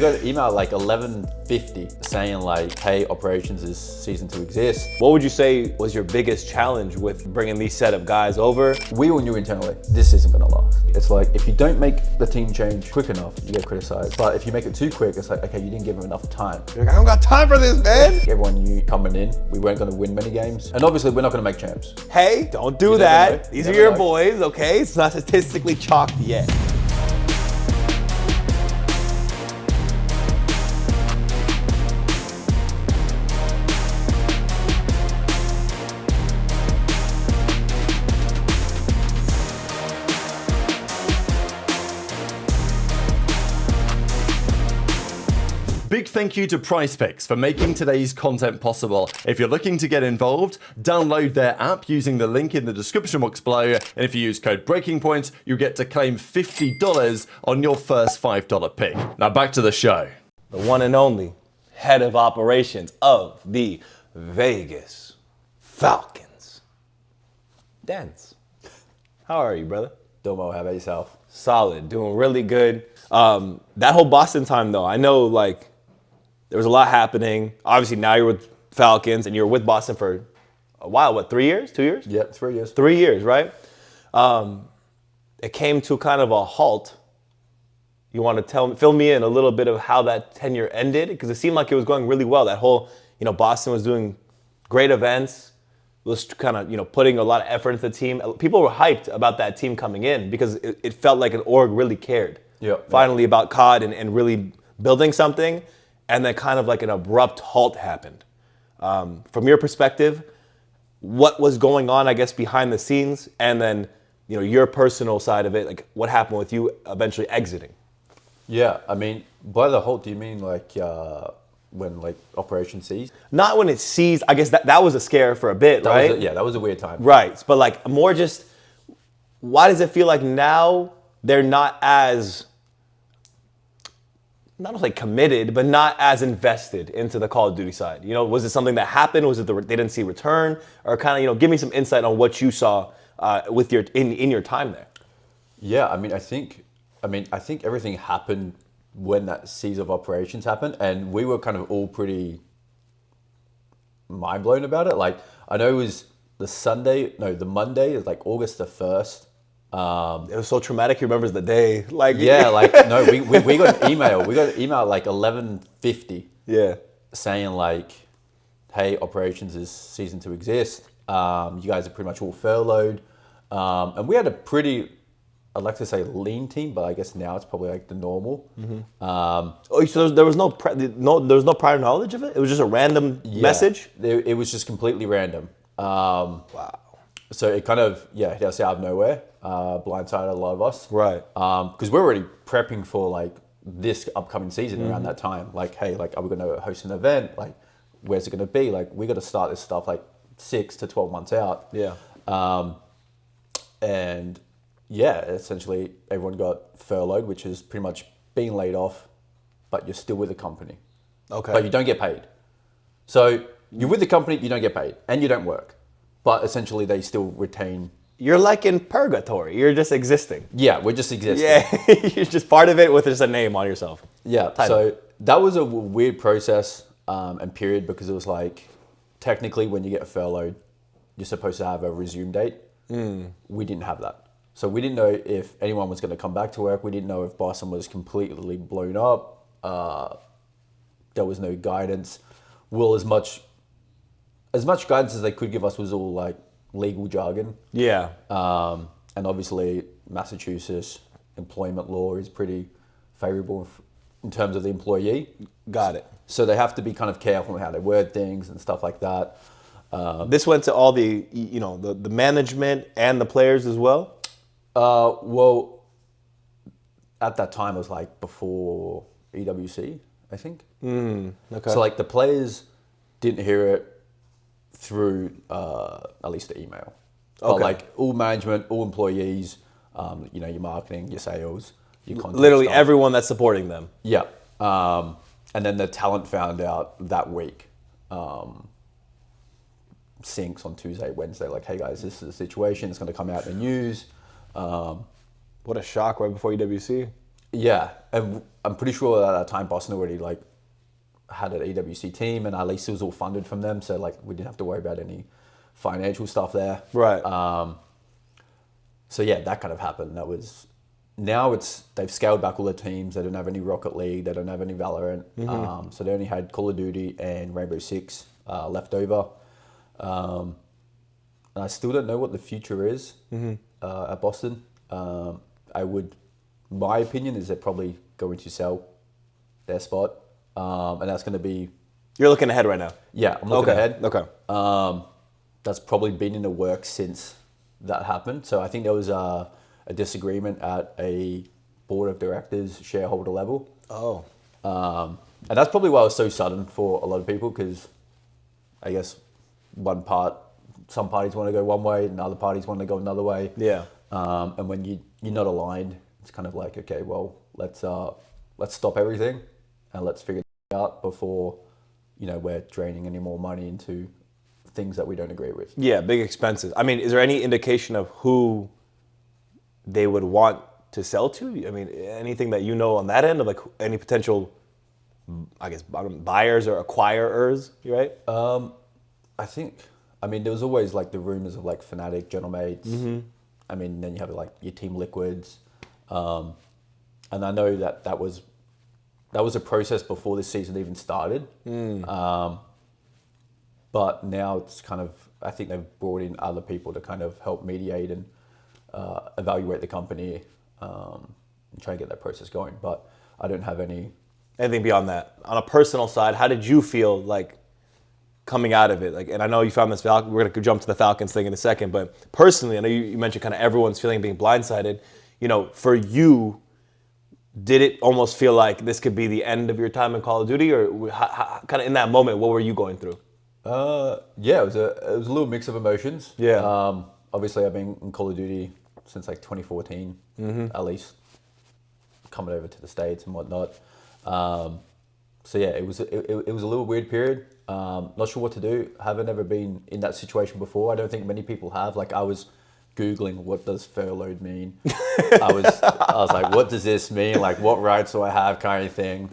we got an email at like 11:50 saying like, hey, operations is ceasing to exist. What would you say was your biggest challenge with bringing these set of guys over? We all knew internally, this isn't gonna last. It's like, if you don't make the team change quick enough, you get criticized. But if you make it too quick, it's like, okay, you didn't give them enough time. You're like, I don't got time for this, man. Everyone knew coming in, we weren't gonna win many games. And obviously we're not gonna make champs. Hey, don't do You never that. know. These You are never your know. boys, okay? It's not statistically chalked yet. Big thank you to PrizePicks for making today's content possible. If you're looking to get involved, download their app using the link in the description box below. And if you use code BREAKINGPOINT, you get to claim $50 on your first $5 pick. Now back to the show. The one and only head of operations of the Vegas Falcons, Denz. How are you, brother? Domo, how about yourself? Solid, doing really good. That whole Boston time though, I know like there was a lot happening. Obviously now you're with Falcons and you're with Boston for a while, what, 3 years, 2 years? Yep, 3 years. 3 years, right? It came to kind of a halt. You want to fill me in a little bit of how that tenure ended? Because it seemed like it was going really well. That whole, Boston was doing great events, was kind of, putting a lot of effort into the team. People were hyped about that team coming in because it felt like an org really cared. Finally about COD and really building something, and then kind of like an abrupt halt happened. From your perspective, what was going on, I guess, behind the scenes, and then, your personal side of it, like what happened with you eventually exiting? Yeah, I mean, by the halt, do you mean like when like Operation ceased? Not when it ceased. I guess that was a scare for a bit, right? That was a weird time. Right, but like more just, why does it feel like now they're not as, not like committed, but not as invested into the Call of Duty side? Was it something that happened? Was it they didn't see return? Or kind of, give me some insight on what you saw with in your time there. Yeah, I mean, I think everything happened when that cease of operations happened, and we were kind of all pretty mind blown about it. Like, I know it was the Monday, it was like August the 1st. It was so traumatic. He remembers the day. Like, yeah, like no, we got an email. We got an email at like 11:50. Yeah, saying like, hey, operations is ceasing to exist. You guys are pretty much all furloughed, and we had a pretty, I'd like to say lean team, but I guess now it's probably like the normal. So there was no prior knowledge of it? It was just a random message? It was just completely random. Wow. So it kind of, hit us out of nowhere, blindsided a lot of us. Right. Because we're already prepping for like this upcoming season around that time. Like, hey, like, are we going to host an event? Like, where's it going to be? Like, we got to start this stuff like 6 to 12 months out. Yeah. And yeah, essentially everyone got furloughed, which is pretty much being laid off, but you're still with the company. Okay. But you don't get paid. So you're with the company, you don't get paid, and you don't work. But essentially they still retain. You're like in purgatory. You're just existing. Yeah, we're just existing. Yeah, you're just part of it with just a name on yourself. Yeah, so that was a weird process and period, because it was like, technically when you get furloughed, you're supposed to have a resume date. We didn't have that. So we didn't know if anyone was going to come back to work. We didn't know if Boston was completely blown up. There was no guidance. Well, as much guidance as they could give us was all like legal jargon. Yeah. And obviously Massachusetts employment law is pretty favorable in terms of the employee. Got it. So they have to be kind of careful in how they word things and stuff like that. This went to all the, the management and the players as well? Well, at that time it was like before EWC, I think. Okay. So like the players didn't hear it through at least the email. But like all management, all employees, your marketing, your sales, your content. Literally stuff. everyone that's supporting them. Yeah. And then the talent found out that week. Syncs on Tuesday, Wednesday, like, hey guys, this is the situation. It's going to come out in the news. What a shock right before EWC. Yeah, and I'm pretty sure at that time Boston already like had an EWC team, and at least it was all funded from them, so like we didn't have to worry about any financial stuff there. Right. So yeah, that kind of happened. That was now they've scaled back all the teams. They don't have any Rocket League. They don't have any Valorant. So they only had Call of Duty and Rainbow Six left over. And I still don't know what the future is at Boston. My opinion is they're probably going to sell their spot, and that's going to be. You're looking ahead right now. Yeah, I'm looking ahead. Okay. That's probably been in the works since that happened. So I think there was a disagreement at a board of directors shareholder level. Oh. And that's probably why it was so sudden for a lot of people, because I guess some parties want to go one way and other parties want to go another way. Yeah. And when you're not aligned, it's kind of like, okay, well, let's stop everything and let's figure it out before, we're draining any more money into things that we don't agree with. Yeah, big expenses. I mean, is there any indication of who they would want to sell to? I mean, anything that you know on that end of like any potential, I guess, buyers or acquirers, right? There was always like the rumors of like Fnatic, General Mates. I mean, then you have like your Team Liquids. And I know that was a process before this season even started. But now it's kind of, I think they've brought in other people to kind of help mediate and evaluate the company and try and get that process going. But I don't have anything beyond that. On a personal side, how did you feel like coming out of it? Like, and I know you found this Falcon. We're gonna jump to the Falcons thing in a second, but personally, I know you mentioned kind of everyone's feeling being blindsided. For you, did it almost feel like this could be the end of your time in Call of Duty, or kind of in that moment, what were you going through? Yeah, it was a little mix of emotions. Yeah. Obviously, I've been in Call of Duty since like 2014, at least, coming over to the States and whatnot. So yeah, it was a little weird period. Not sure what to do. Haven't ever been in that situation before. I don't think many people have. Like, I was Googling, what does furloughed mean? I was like, what does this mean? Like, what rights do I have, kind of thing.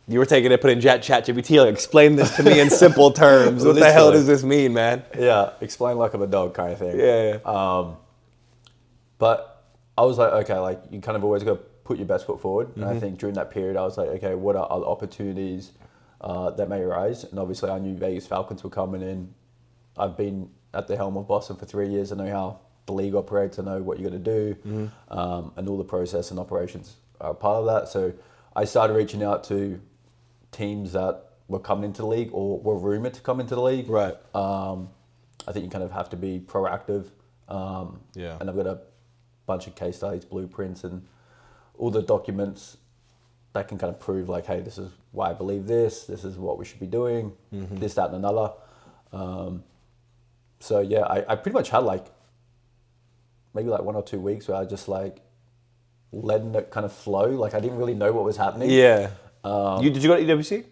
You were taking it, putting ChatGPT, like, explain this to me in simple terms. What the hell does this mean, man? Yeah, explain like I'm a dog, kind of thing. Yeah. But I was like, okay, like, you kind of always got to put your best foot forward. And I think during that period, I was like, okay, what are other opportunities that may arise? And obviously, I knew Vegas Falcons were coming in. I've been at the helm of Boston for 3 years. I know how the league operates. I know what you got to do, and all the process and operations are a part of that. So I started reaching out to teams that were coming into the league or were rumored to come into the league. Right. I think you kind of have to be proactive. Yeah. And I've got a bunch of case studies, blueprints, and all the documents that can kind of prove like, hey, this is why I believe this is what we should be doing, this, that, and another. So yeah, I pretty much had like maybe like 1 or 2 weeks where I just like letting it kind of flow. Like, I didn't really know what was happening. Yeah. Did you go to EWC?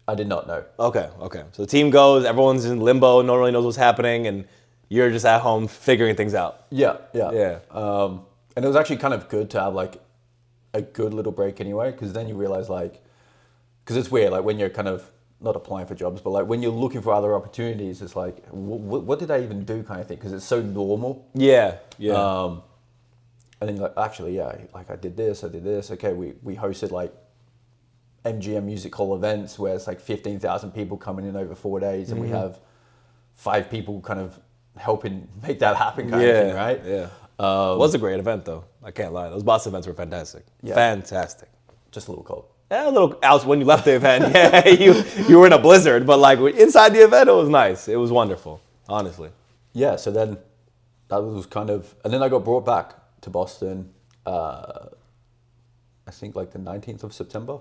I did not know. Okay. So the team goes, everyone's in limbo, no one really knows what's happening, and you're just at home figuring things out. Yeah. And it was actually kind of good to have like a good little break anyway, because then you realize like, because it's weird, like when you're kind of not applying for jobs, but like when you're looking for other opportunities, it's like, what did I even do, kind of thing, because it's so normal. Yeah. And then you're like, actually, yeah, like I did this. Okay, we hosted like MGM Music Hall events where it's like 15,000 people coming in over 4 days, and we have 5 people kind of helping make that happen, kind of thing, right? Yeah. It was a great event, though. I can't lie. Those boss events were fantastic. Yeah. Fantastic. Just a little cold. Yeah, a little out when you left the event. Yeah, you were in a blizzard, but like inside the event, it was nice. It was wonderful, honestly. Yeah. So then that was kind of, and then I got brought back to Boston. I think like the 19th of September.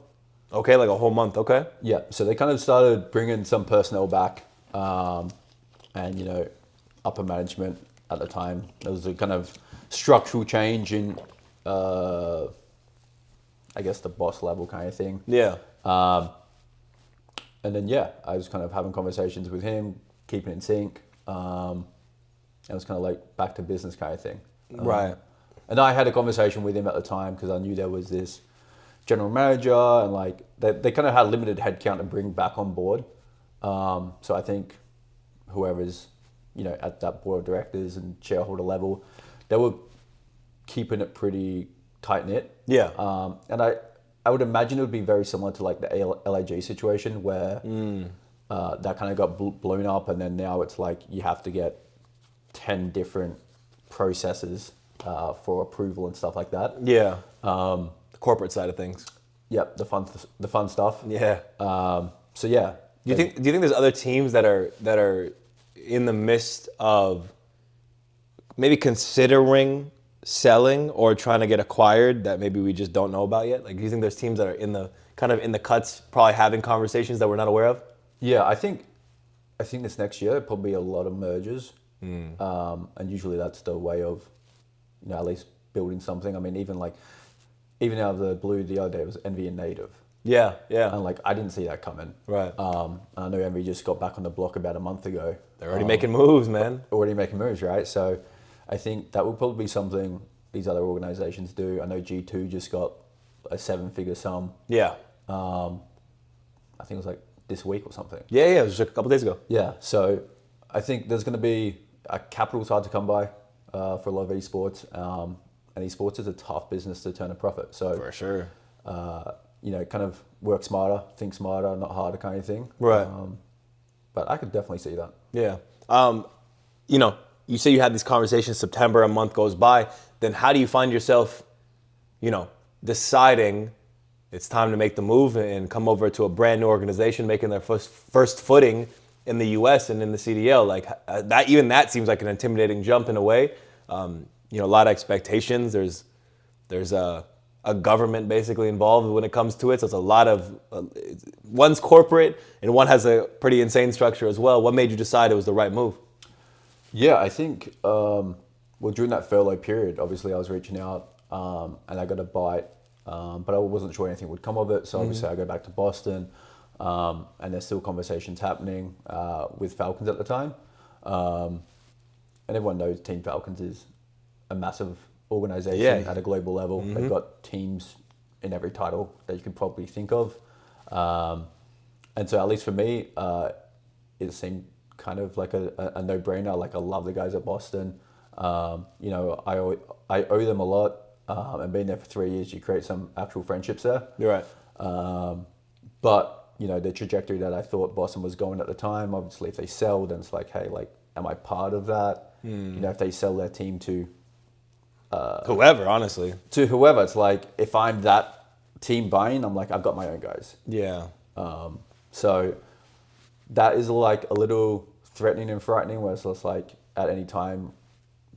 Okay, like a whole month. Okay. Yeah. So they kind of started bringing some personnel back, and upper management at the time. There was a kind of structural change in, I guess, the boss level kind of thing. Yeah. And then, yeah, I was kind of having conversations with him, keeping in sync. It was kind of like back to business kind of thing. Right. And I had a conversation with him at the time because I knew there was this general manager and like they kind of had limited headcount to bring back on board. So I think whoever's, at that board of directors and shareholder level, they were keeping it pretty tight knit. Yeah. And I would imagine it would be very similar to like the LAG situation where that kind of got blown up, and then now it's like you have to get 10 different processes for approval and stuff like that. Yeah. The corporate side of things. Yep, the fun stuff. Yeah. So yeah. Do you think there's other teams that are in the midst of maybe considering selling or trying to get acquired that maybe we just don't know about yet? Like, do you think there's teams that are in the cuts, probably having conversations that we're not aware of? Yeah, I think this next year there'll probably be a lot of mergers, and usually that's the way of, at least building something. I mean, even out of the blue the other day, it was Envy and Native. Yeah, yeah. And I didn't see that coming. Right. I know Envy just got back on the block about a month ago. They're already making moves, man. Already making moves, right? So I think that will probably be something these other organizations do. I know G2 just got a 7-figure sum. Yeah. I think it was like this week or something. Yeah, it was just a couple days ago. Yeah, so I think there's going to be capital's hard to come by for a lot of esports, and esports is a tough business to turn a profit. So For sure. Kind of work smarter, think smarter, not harder kind of thing. Right. But I could definitely see that. Yeah. You say you had these conversations, September, a month goes by, then how do you find yourself, deciding it's time to make the move and come over to a brand new organization making their first footing in the US and in the CDL? Like that seems like an intimidating jump in a way. A lot of expectations. There's a government basically involved when it comes to it. So it's a lot of, one's corporate and one has a pretty insane structure as well. What made you decide it was the right move? Yeah, I think, during that furlough period, obviously I was reaching out and I got a bite, but I wasn't sure anything would come of it. So obviously I go back to Boston, and there's still conversations happening with Falcons at the time. And everyone knows Team Falcons is a massive organization at a global level. They've got teams in every title that you could probably think of. And so at least for me, it seemed kind of like a no-brainer. Like, I love the guys at Boston. I owe them a lot. And being there for 3 years, you create some actual friendships there. You're right. But the trajectory that I thought Boston was going at the time, obviously if they sell, then it's like, hey, am I part of that? If they sell their team to Whoever, honestly. To whoever, it's like, if I'm that team buying, I'm like, I've got my own guys. Yeah. So that is like a little threatening and frightening, where it's just like at any time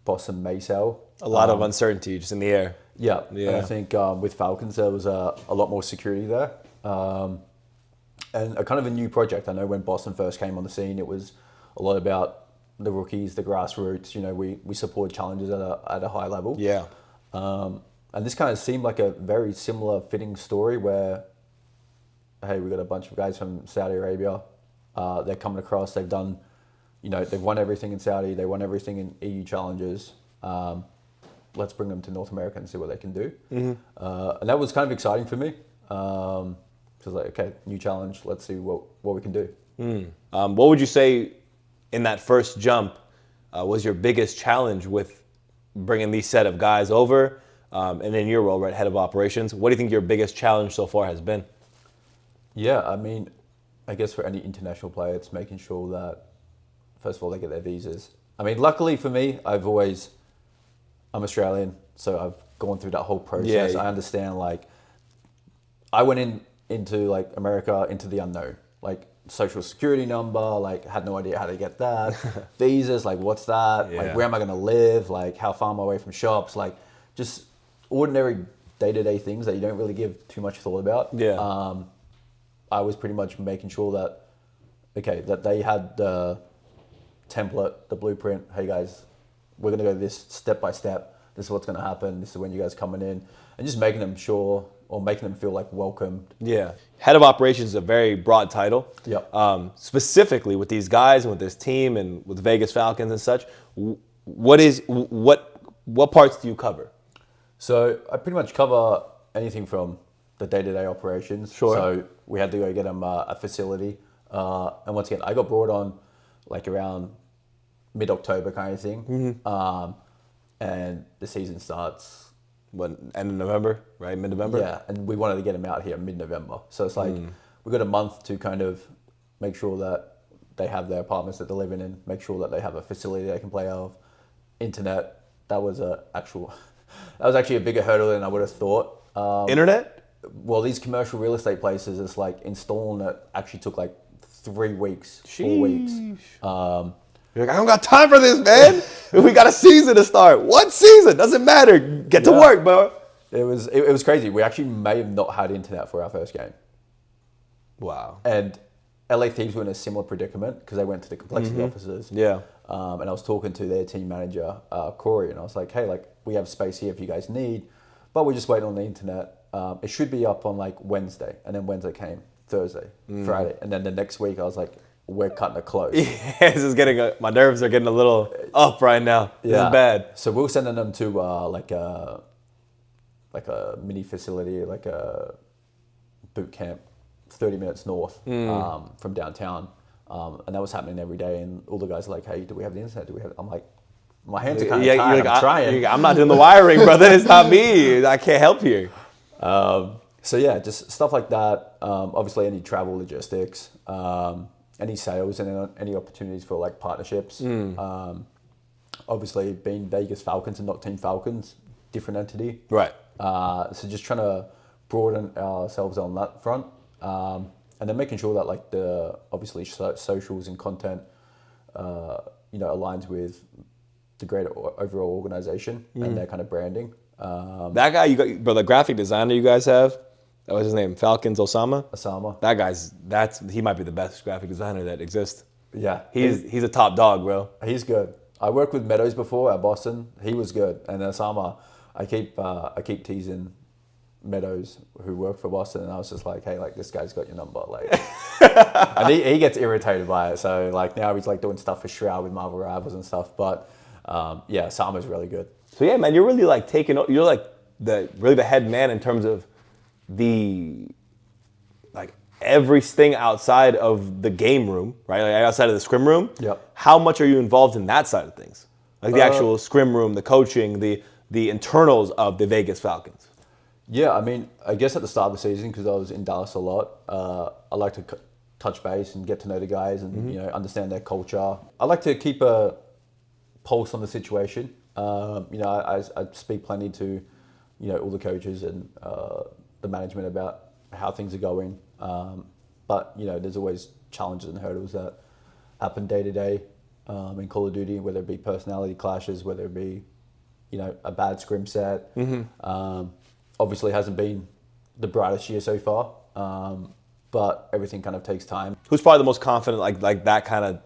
Boston may sell. A lot of uncertainty just in the air. Yeah. And I think with Falcons there was a lot more security there. And a kind of a new project. I know when Boston first came on the scene, it was a lot about the rookies, the grassroots. We support challenges at a high level. Yeah. And this kind of seemed like a very similar fitting story where, hey, we got a bunch of guys from Saudi Arabia. They're coming across. They've done, they've won everything in Saudi. They won everything in EU challenges. Let's bring them to North America and see what they can do. And that was kind of exciting for me. So I was like, okay, new challenge. Let's see what we can do. What would you say in that first jump was your biggest challenge with bringing these set of guys over? And in your role, right, head of operations, what do you think your biggest challenge so far has been? Yeah, I mean, I guess for any international player, it's making sure that, first of all, they get their visas. I mean, luckily for me, I'm Australian, so I've gone through that whole process. Yeah. I understand, I went into America into the unknown, social security number, had no idea how to get that. Visas, what's that? Yeah. Where am I going to live? How far am I away from shops? Just ordinary day-to-day things that you don't really give too much thought about. Yeah. I was pretty much making sure that they had the template, the blueprint. Hey guys, we're going to go this step by step. This is what's going to happen. This is when you guys coming in, and just making them sure, or making them feel welcomed. Yeah. Head of operations is a very broad title. Yep. Specifically with these guys and with this team and with Vegas Falcons and such, what parts do you cover? So I pretty much cover anything from the day-to-day operations. Sure. So we had to go get them a facility. And once again, I got brought on like around mid-October kind of thing. And the season starts. When end of November, right? Mid-November? Yeah, and we wanted to get them out here mid-November. So it's like we got a month to kind of make sure that they have their apartments that they're living in, make sure that they have a facility they can play out of, internet. That was actually a bigger hurdle than I would have thought. Internet? Well, these commercial real estate places, it's like installing it actually took like 3 weeks, 4 weeks. You're like, I don't got time for this, man. We got a season to start. What season? Doesn't matter. Get to work, bro. It was crazy. We actually may have not had internet for our first game. Wow. And LA Thieves were in a similar predicament because they went to the complexity offices. Yeah. And I was talking to their team manager, Corey, and I was like, hey, like we have space here if you guys need, but we're just waiting on the internet. It should be up on like Wednesday. And then Wednesday came, Thursday, Friday. And then the next week I was like, we're cutting it close. Yeah, this is my nerves are getting a little up right now. This is bad. So we're sending them to like a mini facility, like a boot camp, 30 minutes north from downtown. And that was happening every day. And all the guys are like, hey, do we have the internet? I'm like, my hands are kind of tired. I'm trying. I'm not doing the wiring, brother. It's not me. I can't help here. So yeah, just stuff like that. Obviously, any travel logistics, any sales, and any opportunities for like partnerships. Obviously, being Vegas Falcons and not Team Falcons, different entity. Right. So just trying to broaden ourselves on that front, and then making sure that like the obviously socials and content, aligns with the greater overall organization and their kind of branding. That guy the graphic designer you guys have, that was his name, Falcons Osama. Osama. He might be the best graphic designer that exists. Yeah, he's a top dog, bro. He's good. I worked with Meadows before at Boston. He was good, and Osama, I keep teasing Meadows who worked for Boston, and I was just like, hey, like this guy's got your number, like, and he gets irritated by it. So like now he's like doing stuff for Shroud with Marvel Rivals and stuff. But yeah, Osama's really good. So yeah, man, you're really like you're like the head man in terms of the like everything outside of the game room, right? Like outside of the scrim room. Yep. How much are you involved in that side of things? Like the actual scrim room, the coaching, the internals of the Vegas Falcons. Yeah, I mean, I guess at the start of the season, because I was in Dallas a lot, I like to touch base and get to know the guys and understand their culture. I like to keep a pulse on the situation. I speak plenty to all the coaches and the management about how things are going. But there's always challenges and hurdles that happen day to day in Call of Duty, whether it be personality clashes, whether it be a bad scrim set. Obviously hasn't been the brightest year so far, but everything kind of takes time. Who's probably the most confident like that kind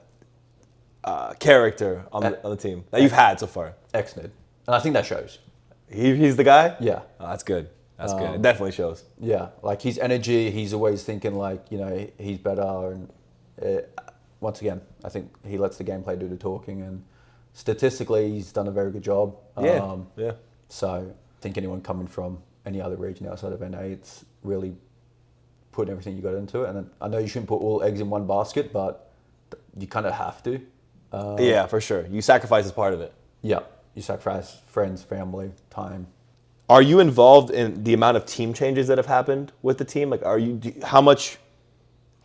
of character on the team that you've had so far? Xnid. And I think that shows. He's the guy? Yeah. Oh, that's good. That's good. It definitely shows. Yeah, like his energy, he's always thinking like, he's better. And once again, I think he lets the gameplay do the talking. And statistically, he's done a very good job. Yeah. So I think anyone coming from any other region outside of NA, it's really putting everything you got into it. And I know you shouldn't put all eggs in one basket, but you kind of have to. Yeah, for sure. You sacrifice as part of it. Yeah, you sacrifice friends, family, time. Are you involved in the amount of team changes that have happened with the team? Like, how much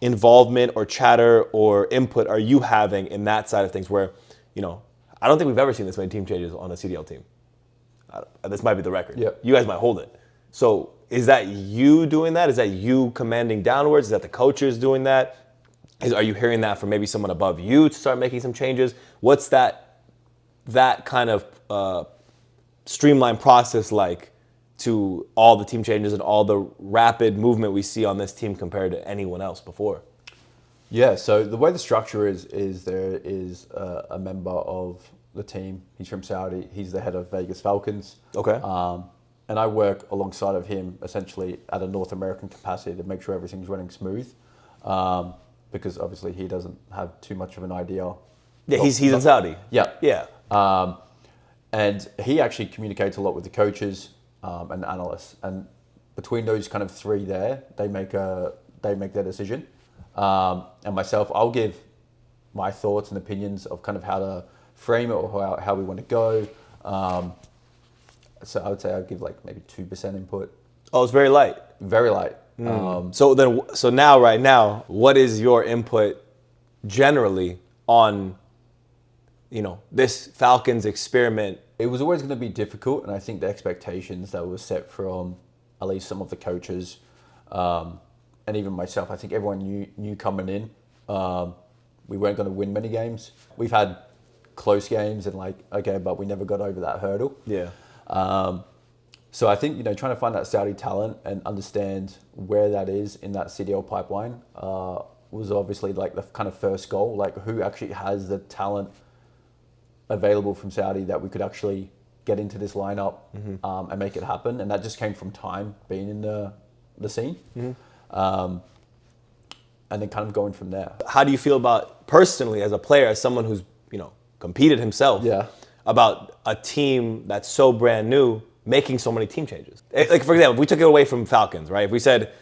involvement or chatter or input are you having in that side of things where, I don't think we've ever seen this many team changes on a CDL team. This might be the record. Yep. You guys might hold it. So is that you doing that? Is that you commanding downwards? Is that the coaches doing that? Are you hearing that from maybe someone above you to start making some changes? What's that kind of streamlined process like to all the team changes and all the rapid movement we see on this team compared to anyone else before? Yeah, so the way the structure is there is a member of the team. He's from Saudi. He's the head of Vegas Falcons. Okay. And I work alongside of him essentially at a North American capacity to make sure everything's running smooth. Because obviously he doesn't have too much of an idea. Yeah, he's in Saudi. Yeah. Yeah. And he actually communicates a lot with the coaches. and analysts. And between those kind of three there, they make their decision. And myself, I'll give my thoughts and opinions of kind of how to frame it or how we want to go. So I would say I'd give like maybe 2% input. Oh, it's very light. Very light. So now, right now, what is your input generally on, this Falcons experiment? It was always going to be difficult, and I think the expectations that were set from at least some of the coaches, and even myself, I think everyone knew coming in, we weren't going to win many games. We've had close games and but we never got over that hurdle. Yeah. So I think, trying to find that Saudi talent and understand where that is in that CDL pipeline was obviously like the kind of first goal, like who actually has the talent available from Saudi that we could actually get into this lineup and make it happen. And that just came from time being in the scene. And then kind of going from there. How do you feel about, personally, as a player, as someone who's, competed himself, about a team that's so brand new, making so many team changes? Like, for example, if we took it away from Falcons, right? If we said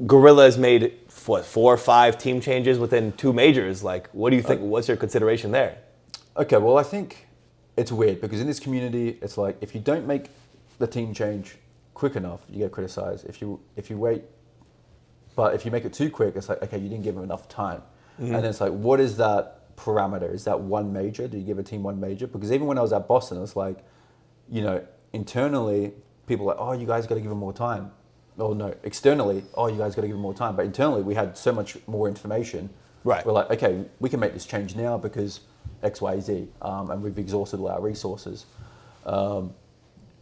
Gorilla has made, 4 or 5 team changes within 2 majors, like, what do you think, what's your consideration there? Okay, well, I think it's weird because in this community, it's like, if you don't make the team change quick enough, you get criticized. If you wait, but if you make it too quick, it's like, okay, you didn't give them enough time. And then it's like, what is that parameter? Is that one major? Do you give a team one major? Because even when I was at Boston, it's like, internally, people are like, oh, you guys got to give them more time. Oh, no, externally, oh, you guys got to give them more time. But internally, we had so much more information. Right. We're like, okay, we can make this change now because X, Y, Z, and we've exhausted all our resources. That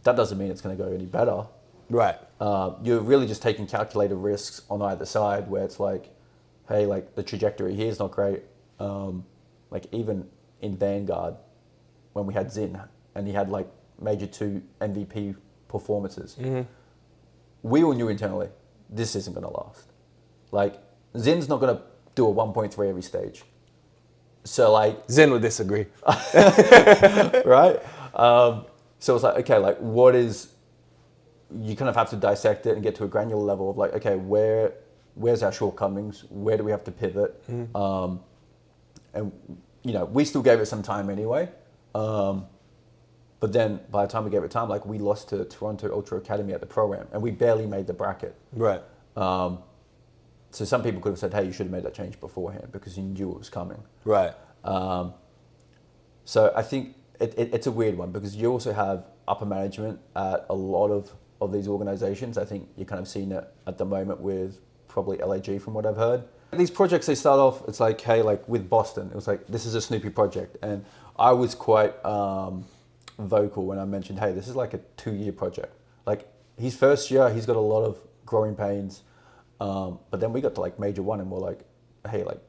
doesn't mean it's going to go any better. Right. You're really just taking calculated risks on either side where it's like, hey, like the trajectory here is not great. Like even in Vanguard, when we had Zin and he had like major 2 MVP performances, we all knew internally, this isn't going to last. Like Zin's not going to do a 1.3 every stage. So like... Zin would disagree. Right? So it's like, okay, like what is... You kind of have to dissect it and get to a granular level of like, okay, where's our shortcomings? Where do we have to pivot? And, we still gave it some time anyway. But then by the time we gave it time, like we lost to Toronto Ultra Academy at the Pro-Am and we barely made the bracket. Right. So some people could have said, hey, you should have made that change beforehand because you knew it was coming. Right. So I think it's a weird one because you also have upper management at a lot of these organizations. I think you're kind of seeing it at the moment with probably LAG from what I've heard. These projects, they start off, it's like, hey, like with Boston, it was like, this is a Snoopy project. And I was quite vocal when I mentioned, hey, this is like a 2-year project. Like his first year, he's got a lot of growing pains. But then we got to like major 1 and we're like, hey, like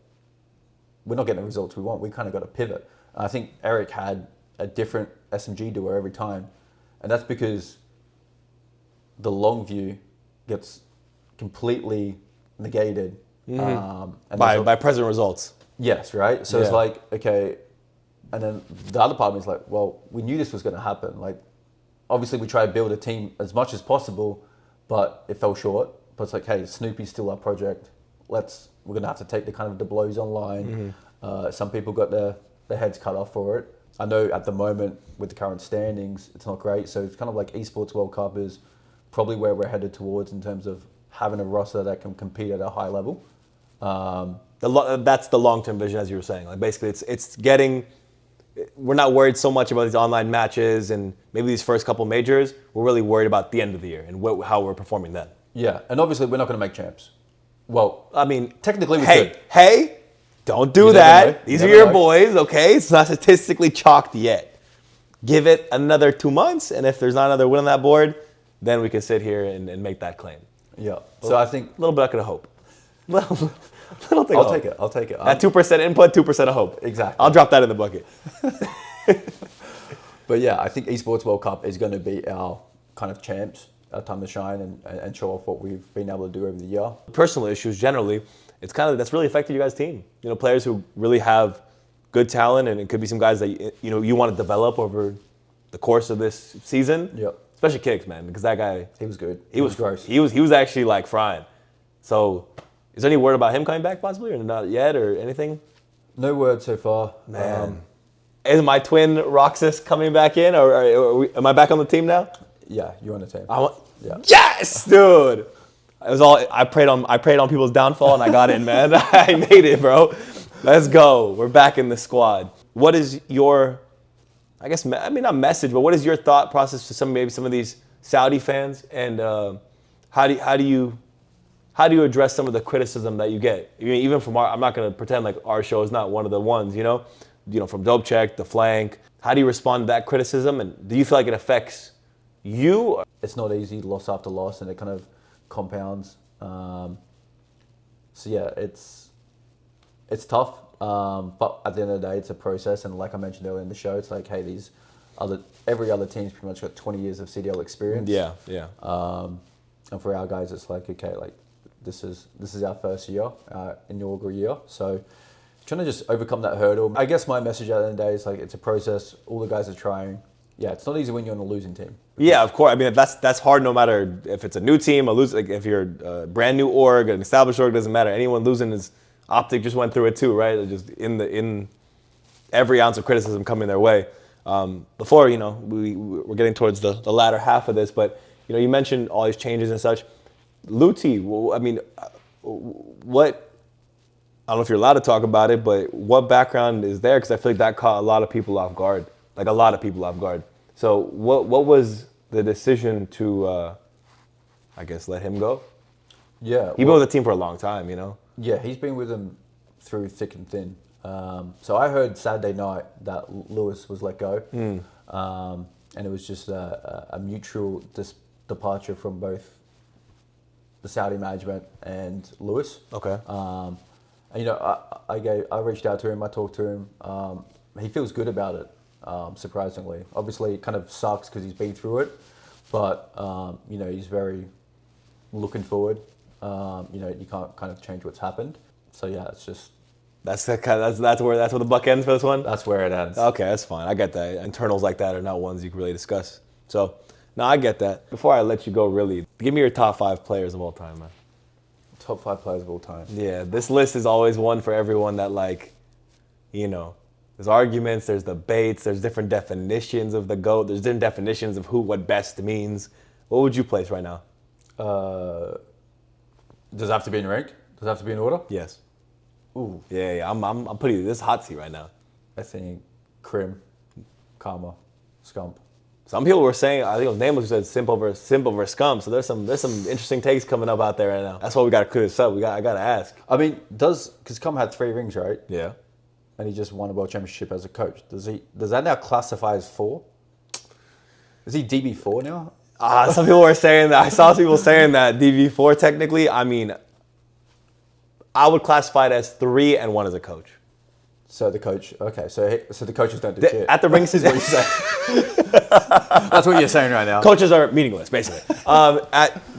we're not getting the results we want. We kind of got to pivot. And I think Eric had a different SMG duo every time. And that's because the long view gets completely negated. By present results. Yes, right? So it's like, okay, and then the other part of me is like, well, we knew this was going to happen. Like, obviously we try to build a team as much as possible, but it fell short. But it's like, hey, Snoopy's still our project. We're going to have to take the blows online. Some people got their heads cut off for it. I know at the moment with the current standings, it's not great. So it's kind of like Esports World Cup is probably where we're headed towards in terms of having a roster that can compete at a high level. That's the long-term vision, as you were saying. Like basically, it's getting. We're not worried so much about these online matches and maybe these first couple majors. We're really worried about the end of the year and how we're performing then. Yeah, and obviously we're not going to make champs. Well, I mean, technically we could. Hey, don't do that. These are your boys, okay? It's not statistically chalked yet. Give it another 2 months, and if there's not another win on that board, then we can sit here and make that claim. Yeah. So I think a little bit of hope. I'll take it. I'll take it. At 2% input, 2% of hope. Exactly. I'll drop that in the bucket. But yeah, I think Esports World Cup is going to be our kind of champs, our time to shine and show off what we've been able to do over the year. Personal issues generally, it's kind of that's really affected you guys' team. Players who really have good talent, and it could be some guys that you want to develop over the course of this season. Yep. especially Khhx, man, because that guy, He was good. he was gross. He was actually like frying. So, is there any word about him coming back possibly, or not yet, or anything? No word so far. Man, is my twin Roxas coming back in, or am I back on the team now? Yeah, you're on the team. Yeah. Yes, dude. It was all I prayed on people's downfall, and I got in, man. I made it, bro. Let's go. We're back in the squad. What is your, I guess, I mean, not message, but what is your thought process to maybe some of these Saudi fans, and how do you address some of the criticism that you get? I mean, even from I'm not gonna pretend like our show is not one of the ones, you know, from Dope Check, The Flank. How do you respond to that criticism, and do you feel like it affects you? It's not easy, loss after loss, and it kind of compounds. So yeah, it's tough. But at the end of the day, it's a process, and like I mentioned earlier in the show, it's like, hey, every other team's pretty much got 20 years of CDL experience. Yeah. And for our guys, it's like, okay, like this is our first year, inaugural year. So trying to just overcome that hurdle. I guess my message at the end of the day is like, it's a process. All the guys are trying. Yeah, it's not easy when you're on a losing team. Yeah, of course. I mean, that's hard no matter if it's a new team, like if you're a brand new org, an established org, doesn't matter. Anyone losing is, Optic just went through it too, right? Just in every ounce of criticism coming their way. Before, we're getting towards the latter half of this, but, you mentioned all these changes and such. LewTee, I mean, what, I don't know if you're allowed to talk about it, but what background is there? Because I feel like that caught a lot of people off guard. Like a lot of people off guard. So what was the decision to, I guess, let him go? Yeah. He's been with the team for a long time, Yeah, he's been with them through thick and thin. So I heard Saturday night that Lewis was let go. And it was just a mutual departure from both the Saudi management and Lewis. Okay. And I reached out to him, I talked to him. He feels good about it. Surprisingly. Obviously, it kind of sucks because he's been through it, but he's very looking forward. You can't kind of change what's happened. So yeah, it's just that's where the buck ends for this one. that's where it ends. Okay, that's fine. I get that. Internals like that are not ones you can really discuss. So, no, I get that. Before I let you go, really, give me your top 5 players of all time, man. Top 5 players of all time. Yeah, this list is always one for everyone that there's arguments, there's debates, there's different definitions of the GOAT, there's different definitions of what best means. What would you place right now? Does it have to be in rank? Does it have to be in order? Yes. Ooh, Yeah. I'm putting this hot seat right now. I think Krim, Karma, Scump. Some people were saying, I think it was Name who said Simp over Scum. So there's some interesting takes coming up out there right now. That's why we got to clear this up. I got to ask. I mean, because Scump had 3 rings, right? Yeah. And he just won a world championship as a coach. Does that now classify as 4? Is he DB4 now? Some people were saying that. I saw people saying that DB4 technically. I mean, I would classify it as 3 and 1 as a coach. So the coach, okay. So the coaches don't do shit. At the rings, is what you're saying. That's what you're saying right now. Coaches are meaningless, basically.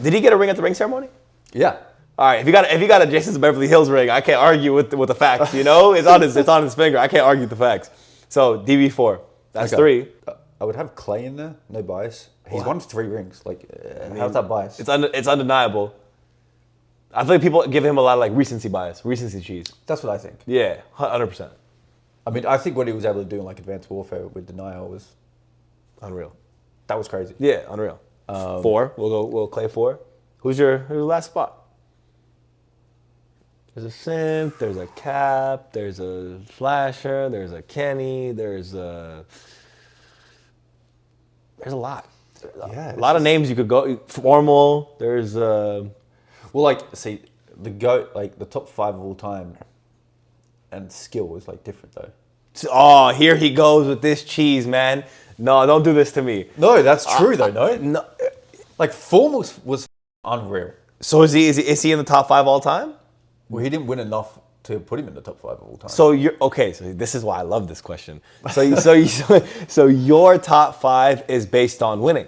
Did he get a ring at the ring ceremony? Yeah. All right. If you got a Jason's Beverly Hills ring, I can't argue with the facts. It's on his finger. I can't argue with the facts. So DB4, that's Okay. 3. I would have Clay in there. No bias. He's won 3 rings. How's that bias? It's undeniable. I feel like people give him a lot of recency bias, recency cheese. That's what I think. Yeah, 100%. I mean, I think what he was able to do in Advanced Warfare with Denial was Unreal. that was crazy. Yeah, unreal. 4. We'll Clay 4. Who's your last spot? There's a Synth, there's a Cap, there's a Flasher, there's a Kenny, there's a lot. Yeah, A lot of names you could go. Formal, there's Well, see, the GOAT, the top 5 of all time, and skill was different though. oh, here he goes with this cheese, man. No, don't do this to me. No, that's true though. No, No. Form was unreal. So is he in the top 5 all time? Well, he didn't win enough to put him in the top 5 of all time. So you're okay. So this is why I love this question. So your top 5 is based on winning.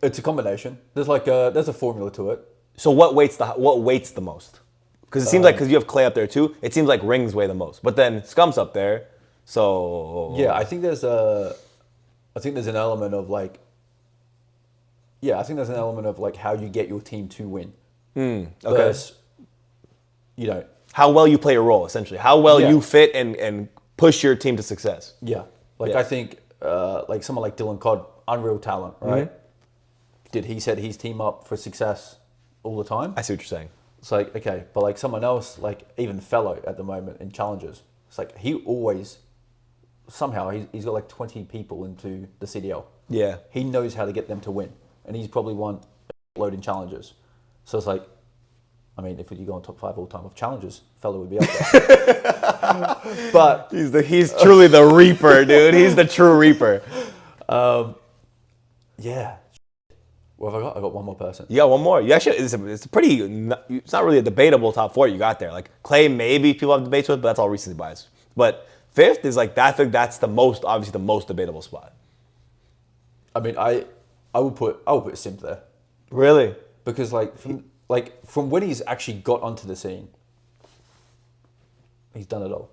It's a combination. There's there's a formula to it. So what weights the most? Because it seems because you have Clay up there too. It seems like rings weigh the most. But then Scum's up there. So Yeah, I think there's an element of Yeah, I think there's an element of like how you get your team to win. Okay. Versus, you know, How well you play a role, essentially. How well Yeah. you fit and push your team to success. yeah. Like Yeah. I think like someone like Dylan COD, unreal talent, right? Did he set his team up for success all the time? I see what you're saying. It's like, okay, but like someone else, like even Fellow at the moment in challenges, it's like he always, somehow, he's got like 20 people into the CDL. Yeah. He knows how to get them to win. And he's probably won a load in challenges. So it's like, I mean, if you go on top 5 all time of challenges, Fellow would be up there. But He's truly the Reaper, dude. He's the true Reaper. yeah. What have I got? I got one more person. You got one more. You actually, it's a pretty, it's not really a debatable top 4 you got there. Like Clay, maybe people have debates with, but that's all recency bias. But 5th is like, I think that's the most, obviously the most debatable spot. I mean, I would put Simp there. Really? Because from when he's actually got onto the scene, he's done it all.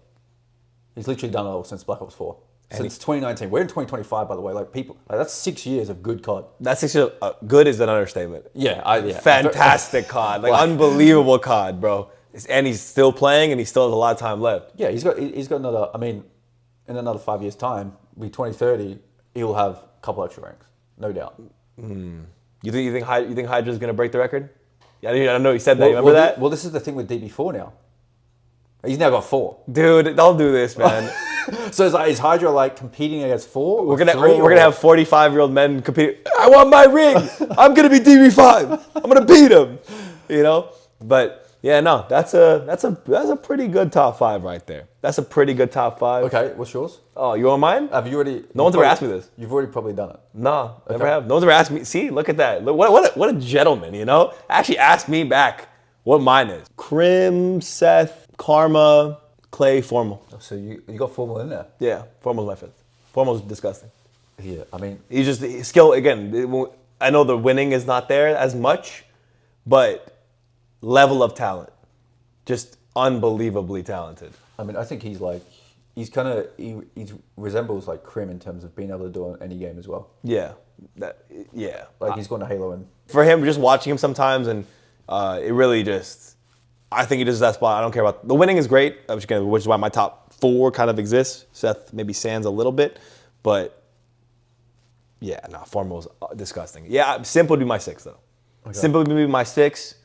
He's literally done it all since Black Ops 4. Since 2019. We're in 2025, by the way. Like people, like, that's 6 years of good COD. That's actually, good is an understatement. Yeah. Fantastic COD. Like unbelievable COD, bro. And he's still playing and he still has a lot of time left. Yeah, he's got another. I mean, in another 5 years' time, be 2030, he'll have a couple extra ranks, no doubt. You think Hydra's gonna break the record? Yeah, I know you said that. You remember that? Well, this is the thing with DB4 now. He's now got 4. Dude, don't do this, man. So is Hydra like competing against 4? We're gonna have 45-year-old men competing. I want my ring. I'm gonna be DB5. I'm gonna beat him. You know? But yeah, no, that's a pretty good top 5 right there. That's a pretty good top 5. Okay, what's yours? Oh, you want mine? Have you already? No one's ever asked me this. You've already probably done it. No, never Okay. have. No one's ever asked me. See, look at that. Look, what a gentleman, you know? Actually asked me back what mine is. Crim, Seth, Karma, Clay, Formal. So you got Formal in there. Yeah, Formal's my 5th. Formal's disgusting. Yeah, I mean, He's just skill again. I know the winning is not there as much, but level of talent, just unbelievably talented. I think he resembles like Krim in terms of being able to do it on any game as well. Yeah, Like he's gone to Halo and For him, just watching him sometimes, and it really just, I think he does that spot. I don't care about the winning is great, which is why my top 4 kind of exists. Seth maybe Sands a little bit, but yeah, no, Formal's disgusting. Yeah, Simp would be my 6th though. Okay. Simp would be my 6.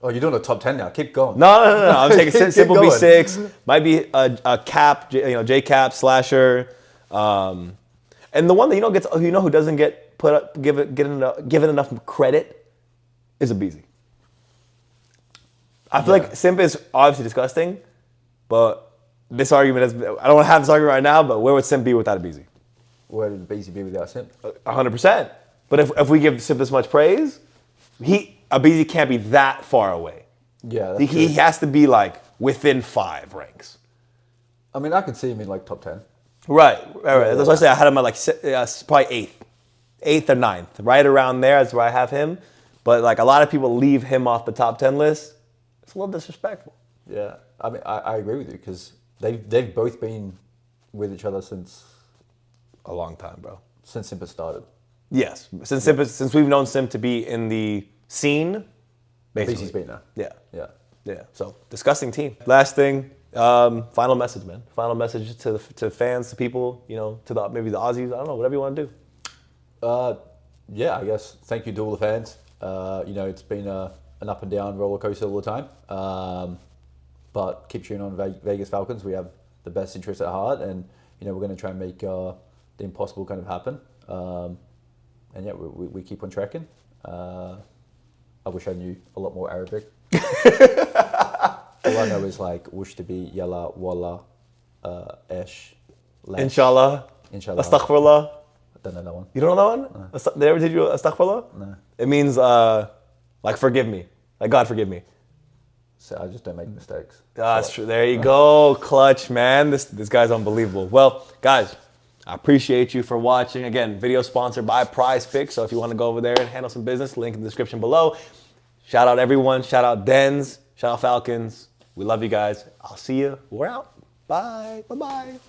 oh, you're doing a top 10 now. Keep going. No. I'm taking Keep Simp will be going. 6. Might be a Cap, J Cap Slasher, and the one that who doesn't get put up, given enough credit is a Beezy. I feel like Simp is obviously disgusting, but this argument is, I don't want to have this argument right now, but where would Simp be without a Beezy? Where did BZ be without Simp? 100%. But if we give Simp this much praise, a Beezy can't be that far away. Yeah, that's He true. has to be like within 5 ranks. I mean, I could see him in like top 10. Right. That's why I say I had him at like probably 8th or 9th, right around there. That's where I have him. But like a lot of people leave him off the top 10 list. It's a little disrespectful. Yeah, I mean, I agree with you because they've both been with each other since A long time, bro. Simp has started. Yes, since we've known Simp to be in the scene, basically. BZ's been there. Yeah. So disgusting team. Last thing, final message, man. Final message to fans, to people, to maybe the Aussies. I don't know, whatever you want to do. Yeah, I guess. Thank you to all the fans. It's been an up and down roller coaster all the time. But keep tuning on Vegas Falcons. We have the best interests at heart, and we're going to try and make the impossible kind of happen. And yeah, we keep on tracking. I wish I knew a lot more Arabic. All I know is like wish to be yalla walla esh. Inshallah. Inshallah. Astaghfirullah. I don't know that one. You don't know that one? No. They ever did you astaghfirullah? No. It means like forgive me, like God forgive me. So I just don't make mistakes. That's true. There you go, clutch, man. This guy's unbelievable. Well, guys, I appreciate you for watching. Again, video sponsored by PrizePicks. So if you want to go over there and handle some business, link in the description below. Shout out everyone. Shout out Denz. Shout out Falcons. We love you guys. I'll see you. We're out. Bye. Bye-bye.